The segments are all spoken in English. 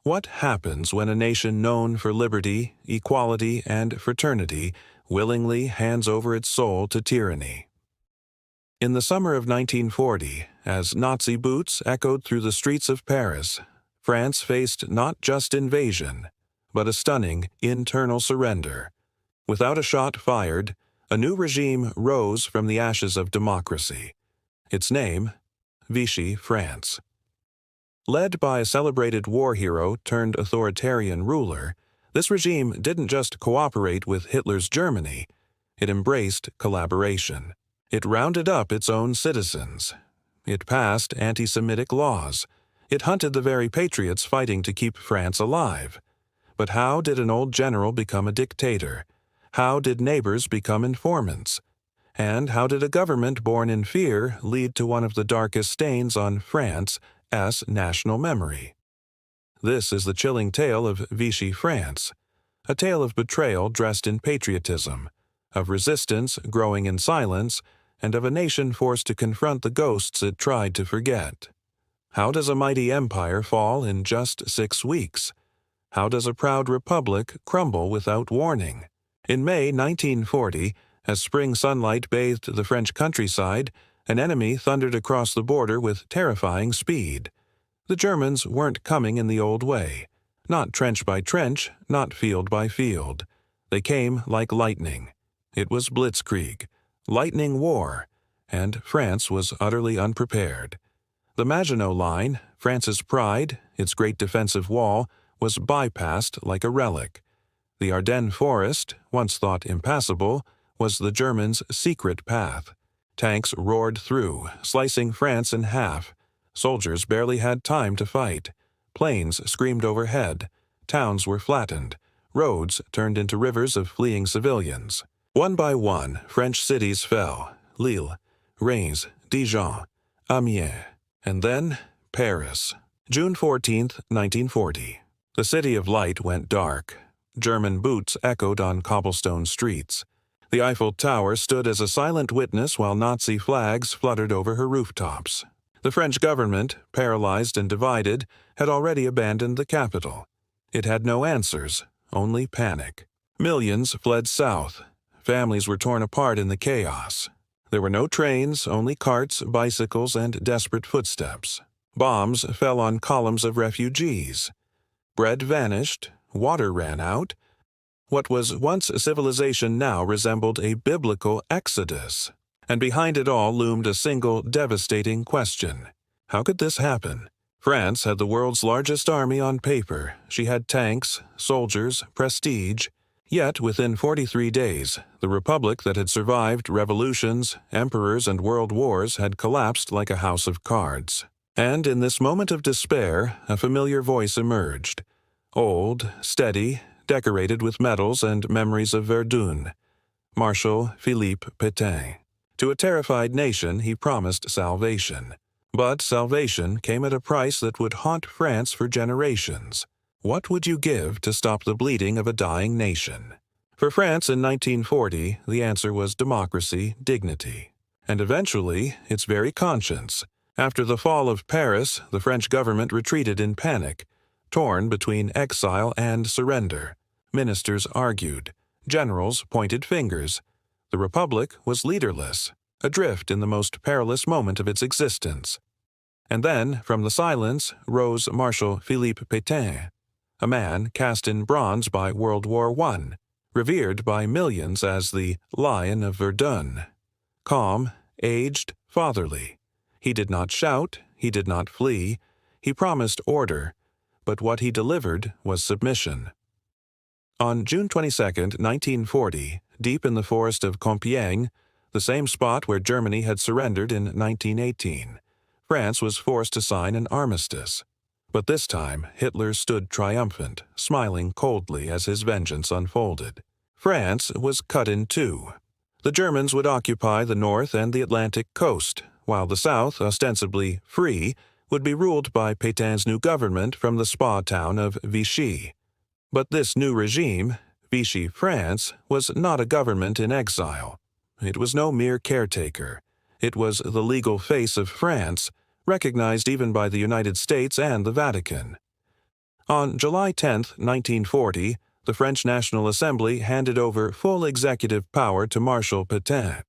What happens when a nation known for liberty, equality, and fraternity willingly hands over its soul to tyranny? In the summer of 1940, as Nazi boots echoed through the streets of Paris, France faced not just invasion, but a stunning internal surrender. Without a shot fired, a new regime rose from the ashes of democracy. Its name, Vichy France. Led by a celebrated war hero turned authoritarian ruler, this regime didn't just cooperate with Hitler's Germany, it embraced collaboration. It rounded up its own citizens. It passed anti-Semitic laws. It hunted the very patriots fighting to keep France alive. But how did an old general become a dictator? How did neighbors become informants? And how did a government born in fear lead to one of the darkest stains on France's national memory? This is the chilling tale of Vichy France, a tale of betrayal dressed in patriotism, of resistance growing in silence, and of a nation forced to confront the ghosts it tried to forget. How does a mighty empire fall in just 6 weeks? How does a proud republic crumble without warning? In May 1940, as spring sunlight bathed the French countryside, an enemy thundered across the border with terrifying speed. The Germans weren't coming in the old way, not trench by trench, not field by field. They came like lightning. It was blitzkrieg, lightning war, and France was utterly unprepared. The Maginot Line, France's pride, its great defensive wall, was bypassed like a relic. The Ardennes forest, once thought impassable, was the Germans' secret path. Tanks roared through, slicing France in half. Soldiers barely had time to fight. Planes screamed overhead. Towns were flattened. Roads turned into rivers of fleeing civilians. One by one, French cities fell: Lille, Reims, Dijon, Amiens, and then Paris. June 14, 1940. The City of Light went dark. German boots echoed on cobblestone streets. The Eiffel Tower stood as a silent witness while Nazi flags fluttered over her rooftops. The French government, paralyzed and divided, had already abandoned the capital. It had no answers, only panic. Millions fled south. Families were torn apart in the chaos. There were no trains, only carts, bicycles, and desperate footsteps. Bombs fell on columns of refugees. Bread vanished, water ran out. What was once a civilization now resembled a biblical exodus. And behind it all loomed a single devastating question. How could this happen? France had the world's largest army on paper. She had tanks, soldiers, prestige. Yet, within 43 days, the republic that had survived revolutions, emperors, and world wars had collapsed like a house of cards. And in this moment of despair, a familiar voice emerged. Old, steady, decorated with medals and memories of Verdun. Marshal Pétain. To a terrified nation, he promised salvation. But salvation came at a price that would haunt France for generations. What would you give to stop the bleeding of a dying nation? For France in 1940, the answer was democracy, dignity, and eventually its very conscience. After the fall of Paris, the French government retreated in panic, torn between exile and surrender. Ministers argued. Generals pointed fingers. The Republic was leaderless, adrift in the most perilous moment of its existence. And then, from the silence, rose Marshal Pétain, a man cast in bronze by World War I, revered by millions as the Lion of Verdun. Calm, aged, fatherly. He did not shout, he did not flee, he promised order, but what he delivered was submission. On June 22, 1940, deep in the forest of Compiègne, the same spot where Germany had surrendered in 1918, France was forced to sign an armistice. But this time, Hitler stood triumphant, smiling coldly as his vengeance unfolded. France was cut in two. The Germans would occupy the north and the Atlantic coast, while the south, ostensibly free, would be ruled by Petain's new government from the spa town of Vichy. But this new regime, Vichy France, was not a government in exile. It was no mere caretaker. It was the legal face of France, recognized even by the United States and the Vatican. On July 10, 1940, the French National Assembly handed over full executive power to Marshal Pétain.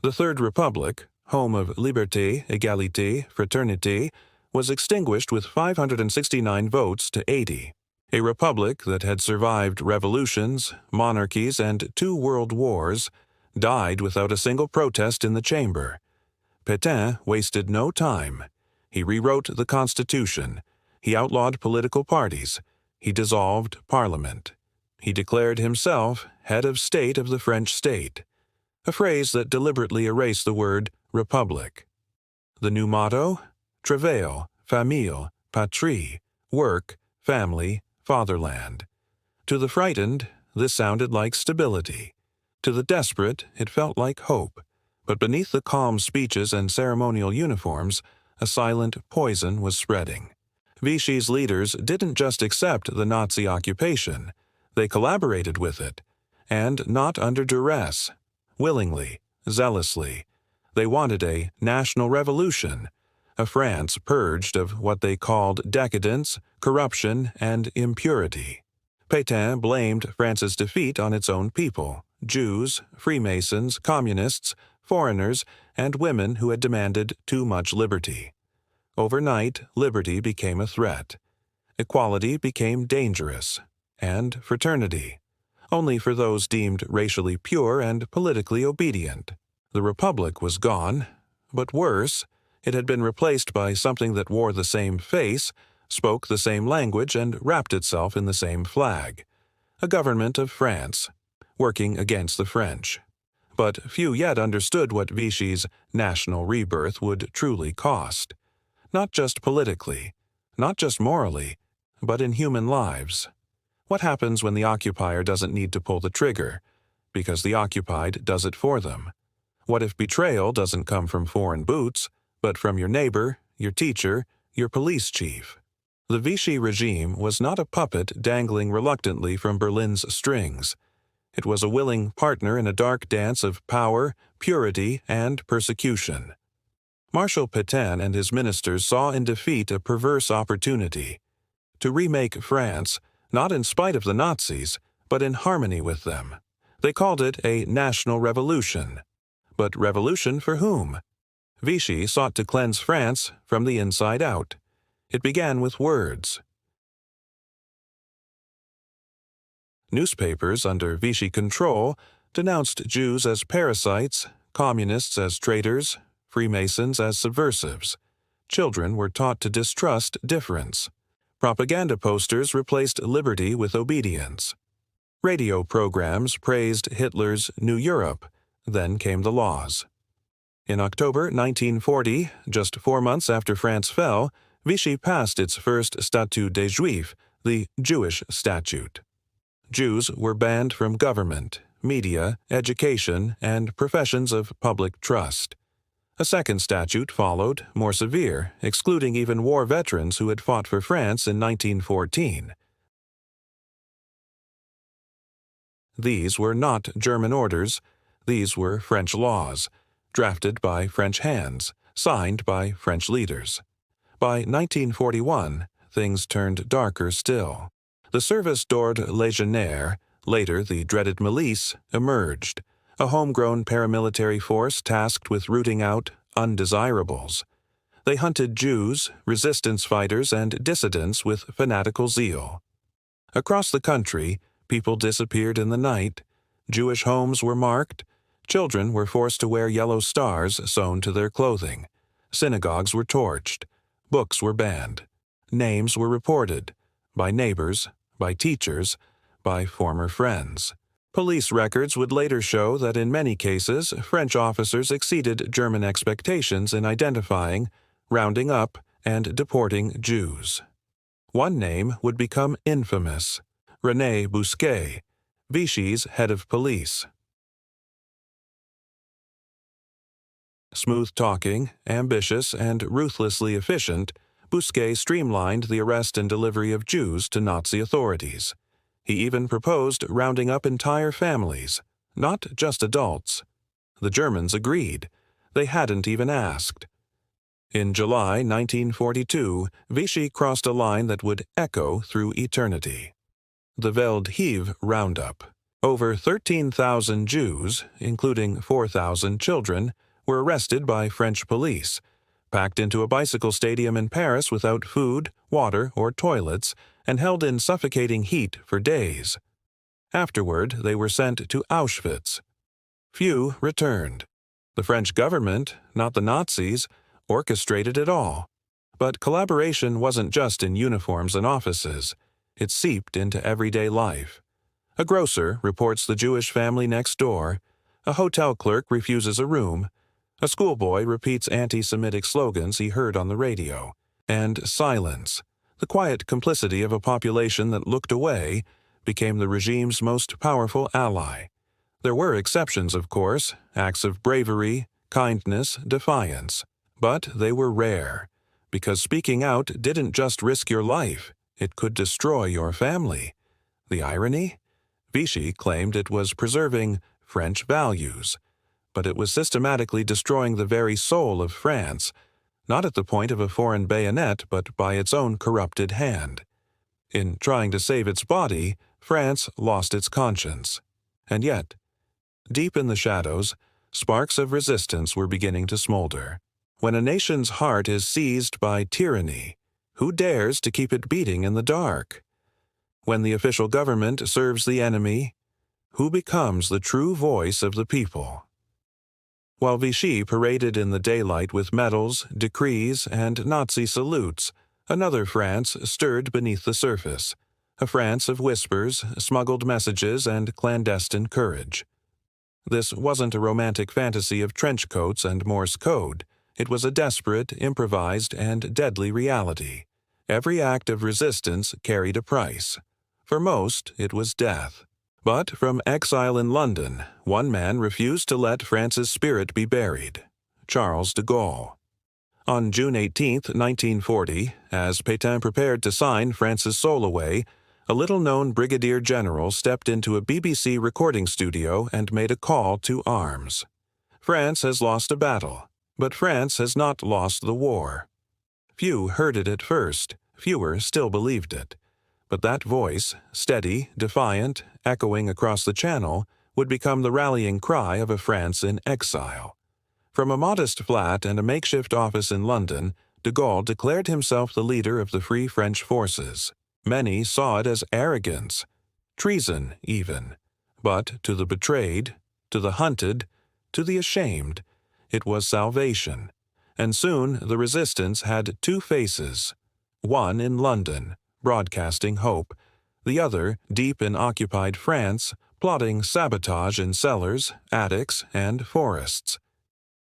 The Third Republic, home of liberté, égalité, fraternité, was extinguished with 569 votes to 80. A republic that had survived revolutions, monarchies, and 2 world wars died without a single protest in the chamber. Pétain wasted no time. He rewrote the Constitution. He outlawed political parties. He dissolved Parliament. He declared himself head of state of the French state, a phrase that deliberately erased the word republic. The new motto? Travail, famille, patrie, work, family, fatherland. To the frightened, this sounded like stability. To the desperate, it felt like hope. But beneath the calm speeches and ceremonial uniforms, a silent poison was spreading. Vichy's leaders didn't just accept the Nazi occupation. They collaborated with it, and not under duress. Willingly, zealously. They wanted a national revolution, a France purged of what they called decadence, corruption, and impurity. Pétain blamed France's defeat on its own people, Jews, Freemasons, communists, foreigners, and women who had demanded too much liberty. Overnight, liberty became a threat. Equality became dangerous, and fraternity only for those deemed racially pure and politically obedient. The republic was gone, but worse, it had been replaced by something that wore the same face, spoke the same language, and wrapped itself in the same flag. A government of France, working against the French. But few yet understood what Vichy's national rebirth would truly cost. Not just politically, not just morally, but in human lives. What happens when the occupier doesn't need to pull the trigger, because the occupied does it for them? What if betrayal doesn't come from foreign boots, but from your neighbor, your teacher, your police chief? The Vichy regime was not a puppet dangling reluctantly from Berlin's strings. It was a willing partner in a dark dance of power, purity, and persecution. Marshal Pétain and his ministers saw in defeat a perverse opportunity to remake France, not in spite of the Nazis, but in harmony with them. They called it a national revolution. But revolution for whom? Vichy sought to cleanse France from the inside out. It began with words. Newspapers under Vichy control denounced Jews as parasites, communists as traitors, Freemasons as subversives. Children were taught to distrust difference. Propaganda posters replaced liberty with obedience. Radio programs praised Hitler's New Europe. Then came the laws. In October 1940, just 4 months after France fell, Vichy passed its first Statut des Juifs, the Jewish Statute. Jews were banned from government, media, education, and professions of public trust. A second statute followed, more severe, excluding even war veterans who had fought for France in 1914. These were not German orders. These were French laws, drafted by French hands, signed by French leaders. By 1941, things turned darker still. The Service d'Ordre Légionnaire, later the dreaded milice, emerged, a homegrown paramilitary force tasked with rooting out undesirables. They hunted Jews, resistance fighters, and dissidents with fanatical zeal. Across the country, people disappeared in the night. Jewish homes were marked. Children were forced to wear yellow stars sewn to their clothing. Synagogues were torched. Books were banned. Names were reported, by neighbors, by teachers, by former friends. Police records would later show that in many cases, French officers exceeded German expectations in identifying, rounding up, and deporting Jews. One name would become infamous: René Bousquet, Vichy's head of police. Smooth-talking, ambitious, and ruthlessly efficient, Bousquet streamlined the arrest and delivery of Jews to Nazi authorities. He even proposed rounding up entire families, not just adults. The Germans agreed. They hadn't even asked. In July 1942, Vichy crossed a line that would echo through eternity. The WWII Roundup. Over 13,000 Jews, including 4,000 children, were arrested by French police, packed into a bicycle stadium in Paris without food, water, or toilets, and held in suffocating heat for days. Afterward, they were sent to Auschwitz. Few returned. The French government, not the Nazis, orchestrated it all. But collaboration wasn't just in uniforms and offices. It seeped into everyday life. A grocer reports the Jewish family next door. A hotel clerk refuses a room. A schoolboy repeats anti-Semitic slogans he heard on the radio. And silence, the quiet complicity of a population that looked away, became the regime's most powerful ally. There were exceptions, of course, acts of bravery, kindness, defiance. But they were rare, because speaking out didn't just risk your life, it could destroy your family. The irony? Vichy claimed it was preserving French values, but it was systematically destroying the very soul of France, not at the point of a foreign bayonet, but by its own corrupted hand. In trying to save its body, France lost its conscience. And yet, deep in the shadows, sparks of resistance were beginning to smolder. When a nation's heart is seized by tyranny, who dares to keep it beating in the dark? When the official government serves the enemy, who becomes the true voice of the people? While Vichy paraded in the daylight with medals, decrees, and Nazi salutes, another France stirred beneath the surface, a France of whispers, smuggled messages, and clandestine courage. This wasn't a romantic fantasy of trench coats and Morse code. It was a desperate, improvised, and deadly reality. Every act of resistance carried a price. For most, it was death. But from exile in London, one man refused to let France's spirit be buried: Charles de Gaulle. On June 18, 1940, as Petain prepared to sign France's soul away, a little-known brigadier general stepped into a BBC recording studio and made a call to arms. France has lost a battle, but France has not lost the war. Few heard it at first, fewer still believed it. But that voice, steady, defiant, echoing across the Channel, would become the rallying cry of a France in exile. From a modest flat and a makeshift office in London, de Gaulle declared himself the leader of the Free French forces. Many saw it as arrogance, treason even. But to the betrayed, to the hunted, to the ashamed, it was salvation. And soon the resistance had two faces: one in London, broadcasting hope; the other, deep in occupied France, plotting sabotage in cellars, attics, and forests.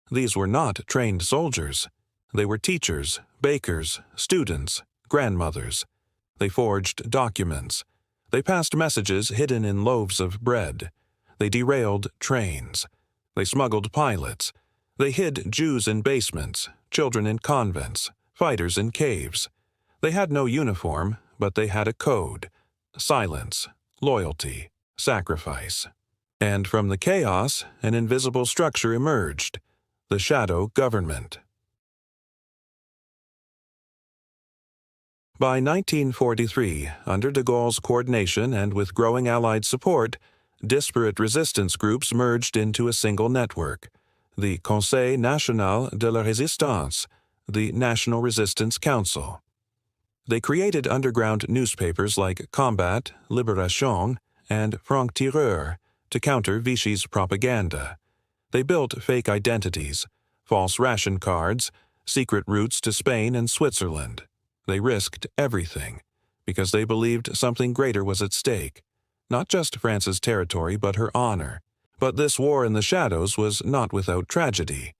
These were not trained soldiers. They were teachers, bakers, students, grandmothers. They forged documents. They passed messages hidden in loaves of bread. They derailed trains. They smuggled pilots. They hid Jews in basements, children in convents, fighters in caves. They had no uniform, but they had a code: silence, loyalty, sacrifice. And from the chaos, an invisible structure emerged: the shadow government. By 1943, under de Gaulle's coordination and with growing Allied support, disparate resistance groups merged into a single network: the Conseil National de la Résistance, the National Resistance Council. They created underground newspapers like Combat, Libération, and Franc-Tireur to counter Vichy's propaganda. They built fake identities, false ration cards, secret routes to Spain and Switzerland. They risked everything, because they believed something greater was at stake, not just France's territory but her honor. But this war in the shadows was not without tragedy.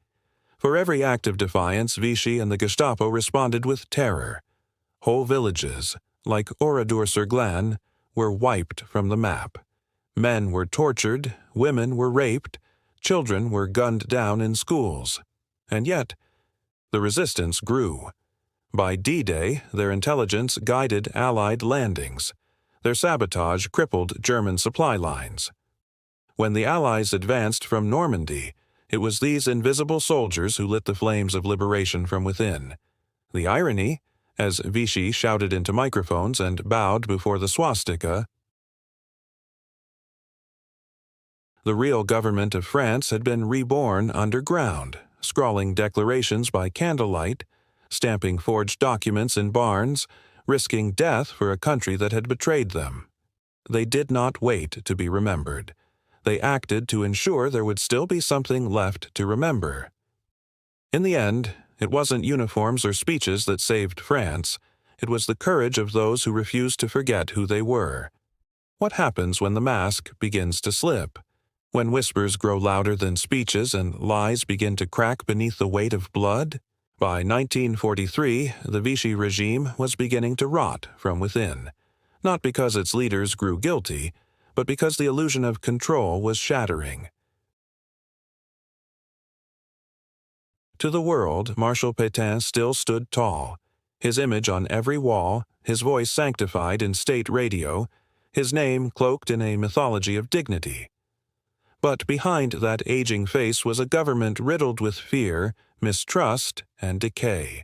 For every act of defiance, Vichy and the Gestapo responded with terror. Whole villages, like Oradour-sur-Glane, were wiped from the map. Men were tortured, women were raped, children were gunned down in schools. And yet, the resistance grew. By D-Day, their intelligence guided Allied landings. Their sabotage crippled German supply lines. When the Allies advanced from Normandy, It was these invisible soldiers who lit the flames of liberation from within. The irony, as Vichy shouted into microphones and bowed before the swastika, the real government of France had been reborn underground, scrawling declarations by candlelight, stamping forged documents in barns, risking death for a country that had betrayed them. They did not wait to be remembered. They acted to ensure there would still be something left to remember. In the end, it wasn't uniforms or speeches that saved France. It was the courage of those who refused to forget who they were. What happens when the mask begins to slip? When whispers grow louder than speeches and lies begin to crack beneath the weight of blood? By 1943, the Vichy regime was beginning to rot from within, not because its leaders grew guilty, but because the illusion of control was shattering. To the world, Marshal Pétain still stood tall, his image on every wall, his voice sanctified in state radio, his name cloaked in a mythology of dignity. But behind that aging face was a government riddled with fear, mistrust, and decay.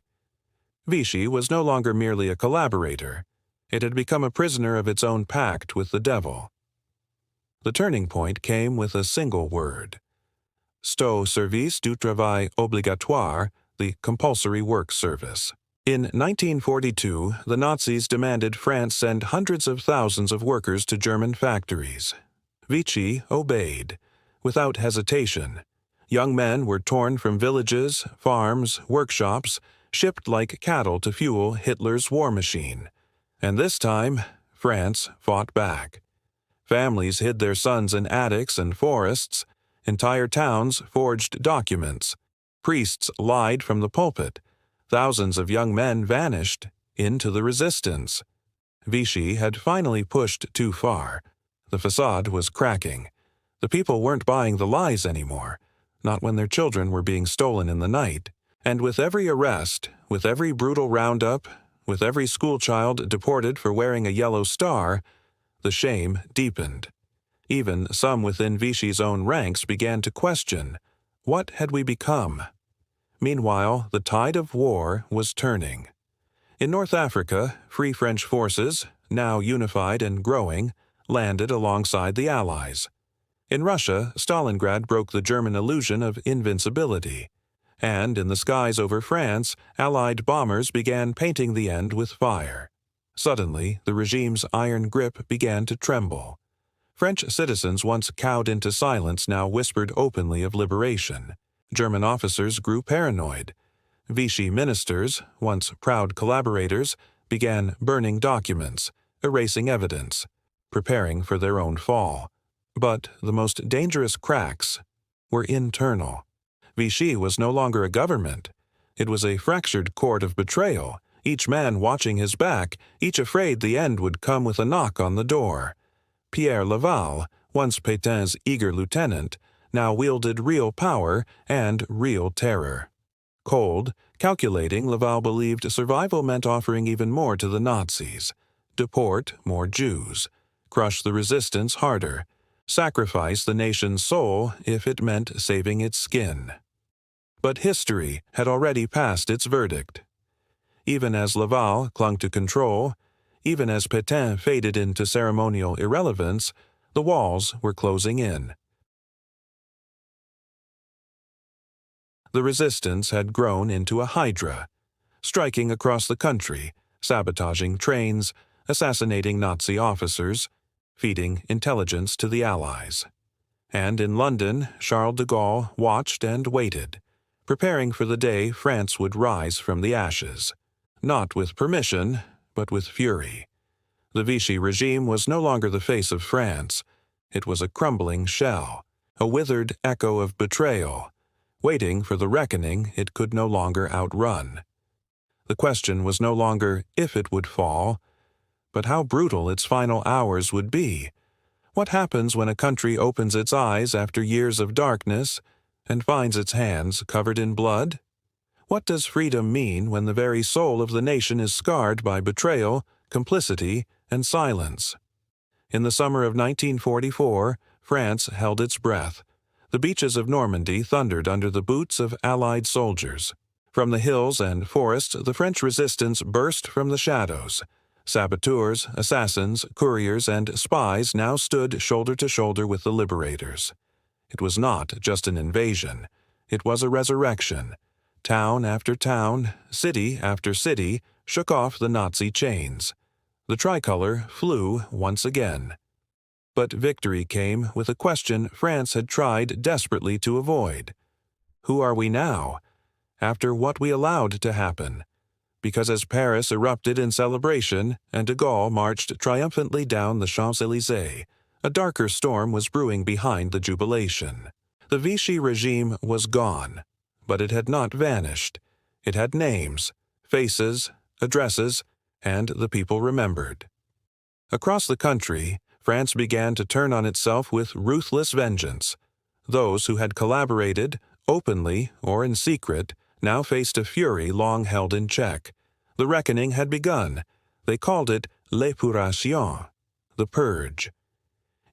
Vichy was no longer merely a collaborator. It had become a prisoner of its own pact with the devil. The turning point came with a single word: service du travail obligatoire, the compulsory work service. In 1942, the Nazis demanded France send hundreds of thousands of workers to German factories. Vichy obeyed, without hesitation. Young men were torn from villages, farms, workshops, shipped like cattle to fuel Hitler's war machine. And this time, France fought back. Families hid their sons in attics and forests. Entire towns forged documents. Priests lied from the pulpit. Thousands of young men vanished into the resistance. Vichy had finally pushed too far. The facade was cracking. The people weren't buying the lies anymore, not when their children were being stolen in the night. And with every arrest, with every brutal roundup, with every schoolchild deported for wearing a yellow star, the shame deepened. Even some within Vichy's own ranks began to question, what had we become? Meanwhile, the tide of war was turning. In North Africa, Free French forces, now unified and growing, landed alongside the Allies. In Russia, Stalingrad broke the German illusion of invincibility. And in the skies over France, Allied bombers began painting the end with fire. Suddenly, the regime's iron grip began to tremble. French citizens once cowed into silence now whispered openly of liberation. German officers grew paranoid. Vichy ministers, once proud collaborators, began burning documents, erasing evidence, preparing for their own fall. But the most dangerous cracks were internal. Vichy was no longer a government. It was a fractured court of betrayal, each man watching his back, each afraid the end would come with a knock on the door. Pierre Laval, once Petain's eager lieutenant, now wielded real power and real terror. Cold, calculating, Laval believed survival meant offering even more to the Nazis. Deport more Jews. Crush the resistance harder. Sacrifice the nation's soul if it meant saving its skin. But history had already passed its verdict. Even as Laval clung to control, even as Petain faded into ceremonial irrelevance, the walls were closing in. The resistance had grown into a hydra, striking across the country, sabotaging trains, assassinating Nazi officers, feeding intelligence to the Allies. And in London, Charles de Gaulle watched and waited, preparing for the day France would rise from the ashes, not with permission, but with fury. The Vichy regime was no longer the face of France. It was a crumbling shell, a withered echo of betrayal, waiting for the reckoning it could no longer outrun. The question was no longer if it would fall, but how brutal its final hours would be. What happens when a country opens its eyes after years of darkness and finds its hands covered in blood? What does freedom mean when the very soul of the nation is scarred by betrayal, complicity, and silence? In the summer of 1944, France held its breath. The beaches of Normandy thundered under the boots of Allied soldiers. From the hills and forests, the French resistance burst from the shadows. Saboteurs, assassins, couriers, and spies now stood shoulder to shoulder with the liberators. It was not just an invasion. It was a resurrection. Town after town, city after city, shook off the Nazi chains. The tricolor flew once again. But victory came with a question France had tried desperately to avoid. Who are we now, after what we allowed to happen? Because as Paris erupted in celebration and de Gaulle marched triumphantly down the Champs-Élysées, a darker storm was brewing behind the jubilation. The Vichy regime was gone, but it had not vanished. It had names, faces, addresses, and the people remembered. Across the country, France began to turn on itself with ruthless vengeance. Those who had collaborated, openly or in secret, now faced a fury long held in check. The reckoning had begun. They called it l'épuration, the purge.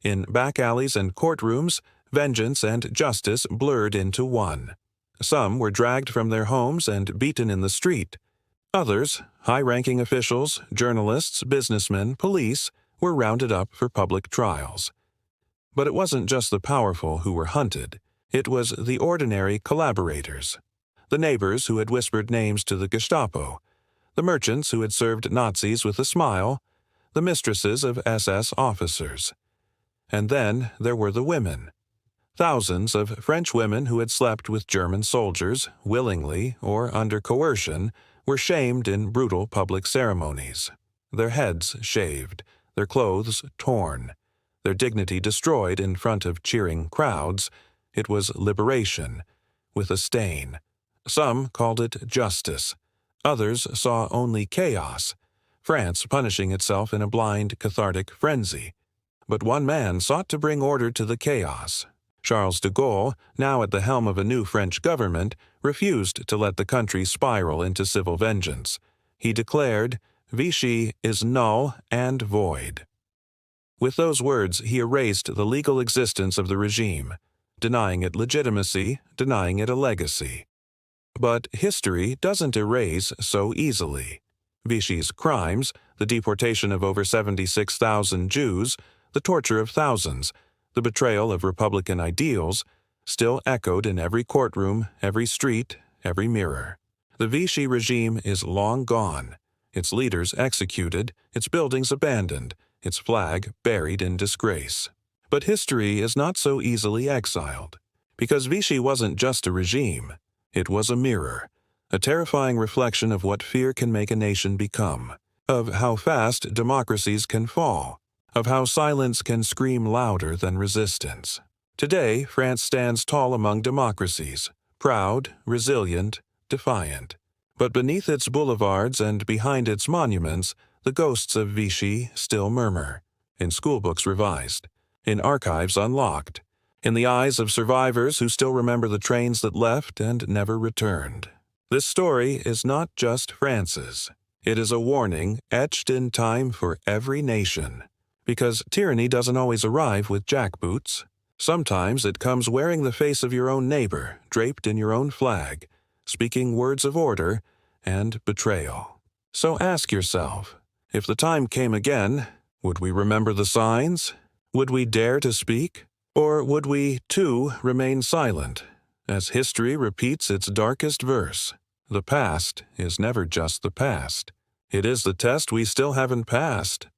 In back alleys and courtrooms, vengeance and justice blurred into one. Some were dragged from their homes and beaten in the street. Others, high-ranking officials, journalists, businessmen, police, were rounded up for public trials. But it wasn't just the powerful who were hunted. It was the ordinary collaborators. The neighbors who had whispered names to the Gestapo, the merchants who had served Nazis with a smile, the mistresses of SS officers. And then there were the women. Thousands of French women who had slept with German soldiers, willingly or under coercion, were shamed in brutal public ceremonies. Their heads shaved, their clothes torn, their dignity destroyed in front of cheering crowds. It was liberation, with a stain. Some called it justice. Others saw only chaos, France punishing itself in a blind, cathartic frenzy. But one man sought to bring order to the chaos. Charles de Gaulle, now at the helm of a new French government, refused to let the country spiral into civil vengeance. He declared, "Vichy is null and void." With those words, he erased the legal existence of the regime, denying it legitimacy, denying it a legacy. But history doesn't erase so easily. Vichy's crimes, the deportation of over 76,000 Jews, the torture of thousands, the betrayal of Republican ideals, still echoed in every courtroom, every street, every mirror. The Vichy regime is long gone, its leaders executed, its buildings abandoned, its flag buried in disgrace. But history is not so easily exiled, because Vichy wasn't just a regime. It was a mirror, a terrifying reflection of what fear can make a nation become, of how fast democracies can fall, of how silence can scream louder than resistance. Today, France stands tall among democracies, proud, resilient, defiant. But beneath its boulevards and behind its monuments, the ghosts of Vichy still murmur, in schoolbooks revised, in archives unlocked, in the eyes of survivors who still remember the trains that left and never returned. This story is not just France's. It is a warning etched in time for every nation. Because tyranny doesn't always arrive with jackboots. Sometimes it comes wearing the face of your own neighbor, draped in your own flag, speaking words of order and betrayal. So ask yourself, if the time came again, would we remember the signs? Would we dare to speak? Or would we, too, remain silent, as history repeats its darkest verse? The past is never just the past. It is the test we still haven't passed.